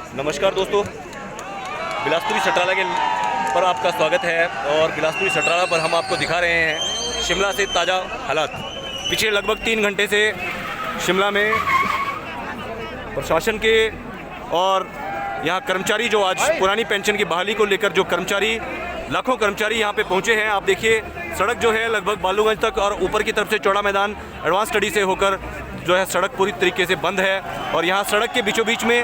नमस्कार दोस्तों, बिलासपुरी सटराला के पर आपका स्वागत है। और बिलासपुरी सटराला पर हम आपको दिखा रहे हैं शिमला से ताज़ा हालात। पिछले लगभग 3 घंटे से शिमला में प्रशासन के और यहाँ कर्मचारी जो आज पुरानी पेंशन की बहाली को लेकर जो कर्मचारी लाखों कर्मचारी यहाँ पे पहुँचे हैं। आप देखिए सड़क जो है लगभग बालूगंज तक और ऊपर की तरफ से चौड़ा मैदान एडवांस स्टडी से होकर जो है सड़क पूरी तरीके से बंद है। और यहाँ सड़क के बीचों बीच में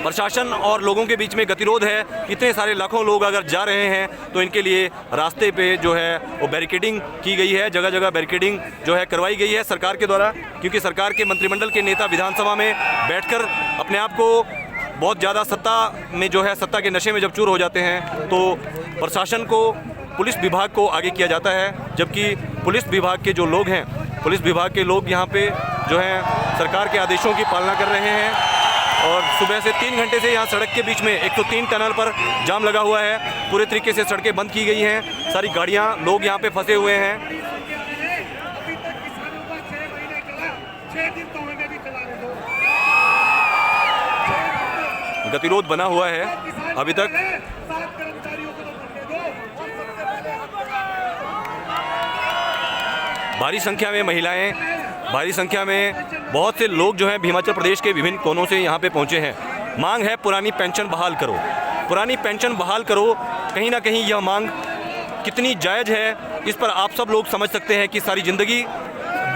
प्रशासन और लोगों के बीच में गतिरोध है। इतने सारे लाखों लोग अगर जा रहे हैं तो इनके लिए रास्ते पे जो है वो बैरिकेडिंग की गई है। जगह जगह बैरिकेडिंग जो है करवाई गई है सरकार के द्वारा, क्योंकि सरकार के मंत्रिमंडल के नेता विधानसभा में बैठकर अपने आप को बहुत ज़्यादा सत्ता में जो है सत्ता के नशे में जब चूर हो जाते हैं तो प्रशासन को, पुलिस विभाग को आगे किया जाता है। जबकि पुलिस विभाग के जो लोग हैं, पुलिस विभाग के लोग यहाँ पे जो है सरकार के आदेशों की पालना कर रहे हैं। और सुबह से 3 घंटे से यहाँ सड़क के बीच में 103 टनल पर जाम लगा हुआ है। पूरे तरीके से सड़कें बंद की गई हैं। सारी गाड़ियाँ, लोग यहाँ पे फंसे हुए हैं। गतिरोध बना हुआ है अभी तक। भारी संख्या में महिलाएं, भारी संख्या में बहुत से लोग जो हैं हिमाचल प्रदेश के विभिन्न कोनों से यहाँ पे पहुँचे हैं। मांग है पुरानी पेंशन बहाल करो, पुरानी पेंशन बहाल करो। कहीं ना कहीं यह मांग कितनी जायज़ है इस पर आप सब लोग समझ सकते हैं कि सारी ज़िंदगी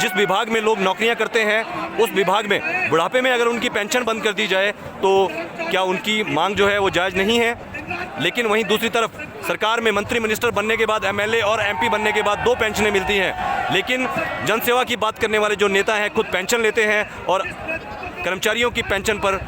जिस विभाग में लोग नौकरियां करते हैं उस विभाग में बुढ़ापे में अगर उनकी पेंशन बंद कर दी जाए तो क्या उनकी मांग जो है वो जायज़ नहीं है। लेकिन वहीं दूसरी तरफ सरकार में मंत्री मिनिस्टर बनने के बाद, एमएलए और एमपी बनने के बाद 2 पेंशनें मिलती हैं। लेकिन जनसेवा की बात करने वाले जो नेता हैं खुद पेंशन लेते हैं और कर्मचारियों की पेंशन पर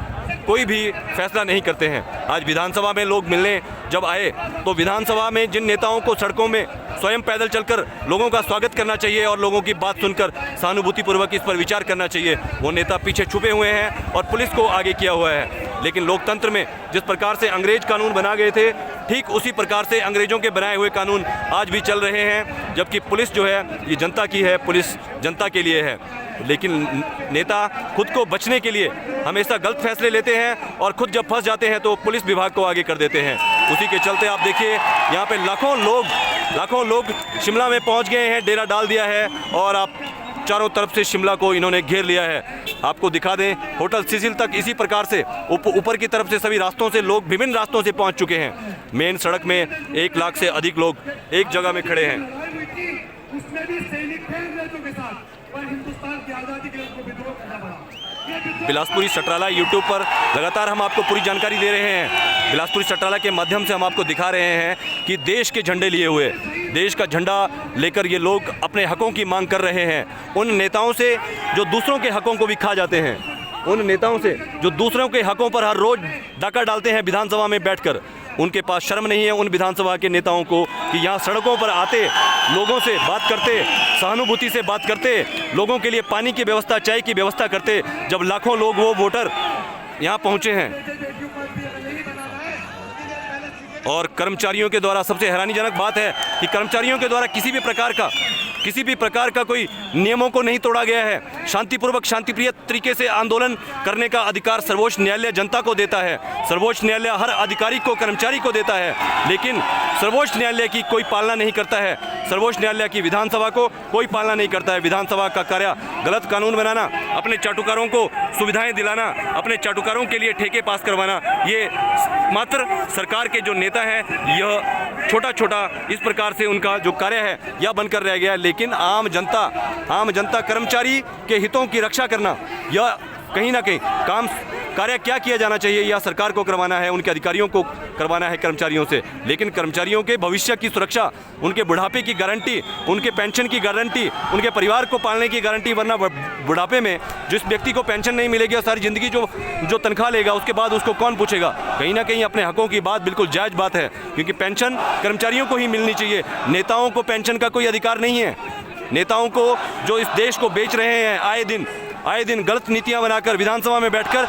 कोई भी फैसला नहीं करते हैं। आज विधानसभा में लोग मिलने जब आए तो विधानसभा में जिन नेताओं को सड़कों में स्वयं पैदल चलकर लोगों का स्वागत करना चाहिए और लोगों की बात सुनकर सहानुभूतिपूर्वक इस पर विचार करना चाहिए, वो नेता पीछे छुपे हुए हैं और पुलिस को आगे किया हुआ है। लेकिन लोकतंत्र में जिस प्रकार से अंग्रेज कानून बना गए थे, ठीक उसी प्रकार से अंग्रेजों के बनाए हुए कानून आज भी चल रहे हैं। जबकि पुलिस जो है ये जनता की है, पुलिस जनता के लिए है। लेकिन नेता खुद को बचने के लिए हमेशा गलत फैसले लेते हैं और खुद जब फंस जाते हैं तो पुलिस विभाग को आगे कर देते हैं। उसी के चलते आप देखिए यहाँ पे लाखों लोग शिमला में पहुँच गए हैं, डेरा डाल दिया है और आप चारों तरफ से शिमला को इन्होंने घेर लिया है। आपको दिखा दें होटल सिसिल तक इसी प्रकार से ऊपर की तरफ से सभी रास्तों से लोग विभिन्न रास्तों से पहुंच चुके हैं। मेन सड़क में 1 लाख से अधिक लोग एक जगह में खड़े हैं। बिलासपुरी सटराला यूट्यूब पर लगातार हम आपको पूरी जानकारी दे रहे हैं। बिलासपुरी सटराला के माध्यम से हम आपको दिखा रहे हैं कि देश के झंडे लिए हुए, देश का झंडा लेकर ये लोग अपने हकों की मांग कर रहे हैं। उन नेताओं से जो दूसरों के हकों को भी खा जाते हैं, उन नेताओं से जो दूसरों के हकों पर हर रोज़ डाका डालते हैं विधानसभा में बैठकर, उनके पास शर्म नहीं है उन विधानसभा के नेताओं को कि यहाँ सड़कों पर आते, लोगों से बात करते, सहानुभूति से बात करते, लोगों के लिए पानी की व्यवस्था, चाय की व्यवस्था करते। जब लाखों लोग, वो वोटर यहाँ पहुँचे हैं और कर्मचारियों के द्वारा, सबसे हैरानीजनक बात है कि कर्मचारियों के द्वारा किसी भी प्रकार का कोई नियमों को नहीं तोड़ा गया है। शांतिपूर्वक, शांतिप्रिय तरीके से आंदोलन करने का अधिकार सर्वोच्च न्यायालय जनता को देता है। सर्वोच्च न्यायालय हर अधिकारी को, कर्मचारी को देता है। लेकिन सर्वोच्च न्यायालय की कोई पालना नहीं करता है। सर्वोच्च न्यायालय की विधानसभा को कोई पालना नहीं करता है। विधानसभा का कार्य गलत कानून बनाना, अपने चाटुकारों को सुविधाएं दिलाना, अपने चाटुकारों के लिए ठेके पास करवाना, ये मात्र सरकार के जो नेता हैं, यह छोटा इस प्रकार से उनका जो कार्य है यह बनकर रह गया। लेकिन आम जनता कर्मचारी के हितों की रक्षा करना, यह कहीं ना कहीं कार्य क्या किया जाना चाहिए, या सरकार को करवाना है, उनके अधिकारियों को करवाना है कर्मचारियों से। लेकिन कर्मचारियों के भविष्य की सुरक्षा, उनके बुढ़ापे की गारंटी, उनके पेंशन की गारंटी, उनके परिवार को पालने की गारंटी, वरना बुढ़ापे में जिस व्यक्ति को पेंशन नहीं मिलेगी और सारी ज़िंदगी जो तनख्वाह लेगा उसके बाद उसको कौन पूछेगा। कहीं ना कहीं अपने हकों की बात बिल्कुल जायज़ बात है, क्योंकि पेंशन कर्मचारियों को ही मिलनी चाहिए। नेताओं को पेंशन का कोई अधिकार नहीं है। नेताओं को जो इस देश को बेच रहे हैं आए दिन गलत नीतियां बनाकर विधानसभा में बैठकर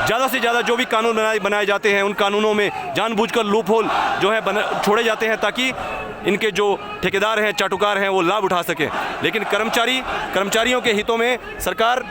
ज़्यादा से ज़्यादा जो भी कानून बनाए जाते हैं, उन कानूनों में जानबूझकर लूप होल जो है छोड़े जाते हैं ताकि इनके जो ठेकेदार हैं, चाटुकार हैं, वो लाभ उठा सकें। लेकिन कर्मचारियों के हितों में सरकार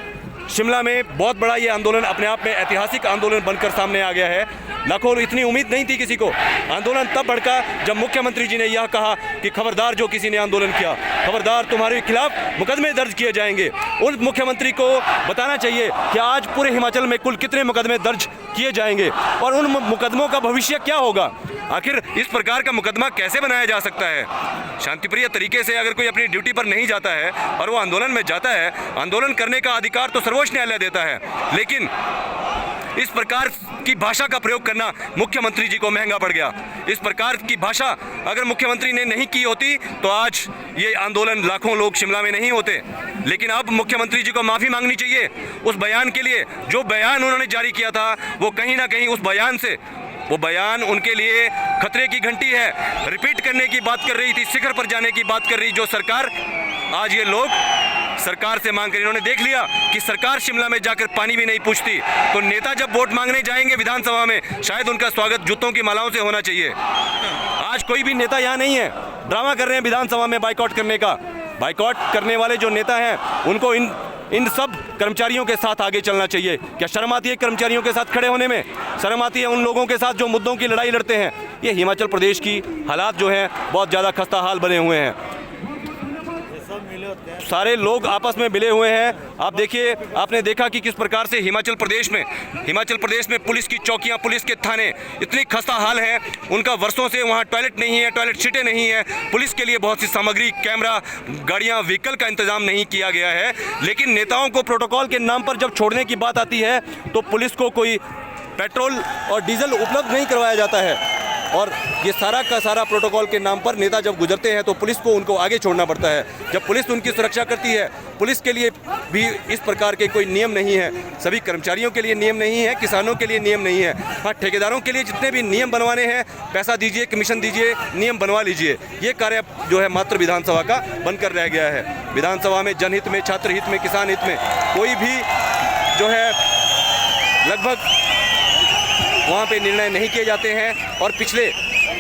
शिमला में बहुत बड़ा ये आंदोलन अपने आप में ऐतिहासिक आंदोलन बनकर सामने आ गया है। लाखों, इतनी उम्मीद नहीं थी किसी को। आंदोलन तब भड़का जब मुख्यमंत्री जी ने यह कहा कि खबरदार जो किसी ने आंदोलन किया, खबरदार तुम्हारे खिलाफ मुकदमे दर्ज किए जाएंगे। उन मुख्यमंत्री को बताना चाहिए कि आज पूरे हिमाचल में कुल कितने मुकदमे दर्ज किए जाएंगे और उन मुकदमों का भविष्य क्या होगा। आखिर इस प्रकार का मुकदमा कैसे बनाया जा सकता है। शांतिप्रिय तरीके से अगर कोई अपनी ड्यूटी पर नहीं जाता है और वो आंदोलन में जाता है, आंदोलन करने का अधिकार तो सर्वोच्च न्यायालय देता है, लेकिन इस प्रकार की भाषा का प्रयोग करना मुख्यमंत्री जी को महंगा पड़ गया। इस प्रकार की भाषा अगर मुख्यमंत्री ने नहीं की होती तो आज ये आंदोलन लाखों लोग शिमला में नहीं होते। लेकिन अब मुख्यमंत्री जी को माफ़ी मांगनी चाहिए उस बयान के लिए। जो बयान उन्होंने जारी किया था वो कहीं ना कहीं उस बयान से, वो बयान उनके लिए खतरे की घंटी है। रिपीट करने की बात कर रही थी, शिखर पर जाने की बात कर रही जो सरकार, आज ये लोग सरकार से मांग कर, इन्होंने देख लिया कि सरकार शिमला में जाकर पानी भी नहीं पूछती, तो नेता जब वोट मांगने जाएंगे विधानसभा में, शायद उनका स्वागत जूतों की मालाओं से होना चाहिए। आज कोई भी नेता यहाँ नहीं है, ड्रामा कर रहे हैं विधानसभा में बाइकआउट करने का। बाइकआउट करने वाले जो नेता हैं उनको इन सब कर्मचारियों के साथ आगे चलना चाहिए। क्या शर्म आती है कर्मचारियों के साथ खड़े होने में? शर्म आती है उन लोगों के साथ जो मुद्दों की लड़ाई लड़ते हैं। ये हिमाचल प्रदेश की हालात जो हैं बहुत ज़्यादा खस्ता हाल बने हुए हैं। सारे लोग आपस में मिले हुए हैं। आप देखिए, आपने देखा कि किस प्रकार से हिमाचल प्रदेश में पुलिस की चौकियां, पुलिस के थाने इतनी खस्ता हाल है। उनका वर्षों से वहां टॉयलेट नहीं है, टॉयलेट सीटें नहीं है, पुलिस के लिए बहुत सी सामग्री, कैमरा, गाड़ियां, व्हीकल का इंतजाम नहीं किया गया है। लेकिन नेताओं को प्रोटोकॉल के नाम पर जब छोड़ने की बात आती है तो पुलिस को कोई पेट्रोल और डीजल उपलब्ध नहीं करवाया जाता है। और ये सारा का सारा प्रोटोकॉल के नाम पर नेता जब गुजरते हैं तो पुलिस को उनको आगे छोड़ना पड़ता है। जब पुलिस उनकी सुरक्षा करती है, पुलिस के लिए भी इस प्रकार के कोई नियम नहीं है, सभी कर्मचारियों के लिए नियम नहीं है, किसानों के लिए नियम नहीं है। हाँ, ठेकेदारों के लिए जितने भी नियम बनवाने हैं, पैसा दीजिए, कमीशन दीजिए, नियम बनवा लीजिए। ये कार्य जो है मात्र विधानसभा का बनकर रह गया है। विधानसभा में जनहित में, छात्र हित में, किसान हित में कोई भी जो है लगभग वहाँ पे निर्णय नहीं किए जाते हैं। और पिछले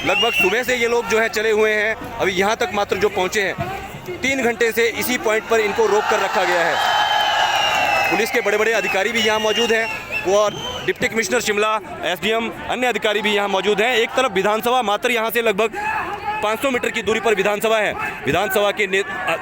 लगभग सुबह से ये लोग जो है चले हुए हैं, अभी यहाँ तक मात्र जो पहुँचे हैं 3 घंटे से इसी पॉइंट पर इनको रोक कर रखा गया है। पुलिस के बड़े बड़े अधिकारी भी यहाँ मौजूद हैं और डिप्टी कमिश्नर शिमला, एसडीएम, अन्य अधिकारी भी यहाँ मौजूद हैं। एक तरफ विधानसभा, मात्र यहाँ से लगभग 500 मीटर की दूरी पर विधानसभा है। विधानसभा के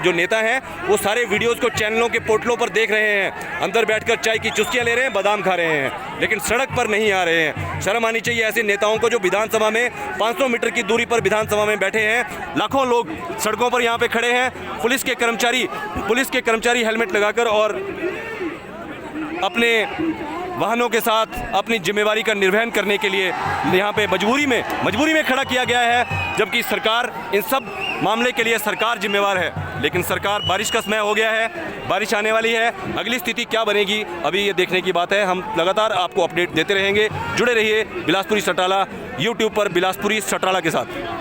जो नेता हैं वो सारे वीडियोस को चैनलों के पोर्टलों पर देख रहे हैं, अंदर बैठकर चाय की चुस्कियां ले रहे हैं, बादाम खा रहे हैं, लेकिन सड़क पर नहीं आ रहे हैं। शर्म आनी चाहिए ऐसे नेताओं को जो विधानसभा में 500 मीटर की दूरी पर विधानसभा में बैठे हैं। लाखों लोग सड़कों पर यहाँ पे खड़े हैं। पुलिस के कर्मचारी हेलमेट लगाकर और अपने वाहनों के साथ अपनी जिम्मेवारी का निर्वहन करने के लिए यहाँ पे मजबूरी में खड़ा किया गया है, जबकि सरकार इन सब मामले के लिए सरकार जिम्मेवार है। लेकिन सरकार, बारिश का समय हो गया है, बारिश आने वाली है, अगली स्थिति क्या बनेगी अभी ये देखने की बात है। हम लगातार आपको अपडेट देते रहेंगे। जुड़े रहिए बिलासपुरी सटाला यूट्यूब पर, बिलासपुरी सटाला के साथ।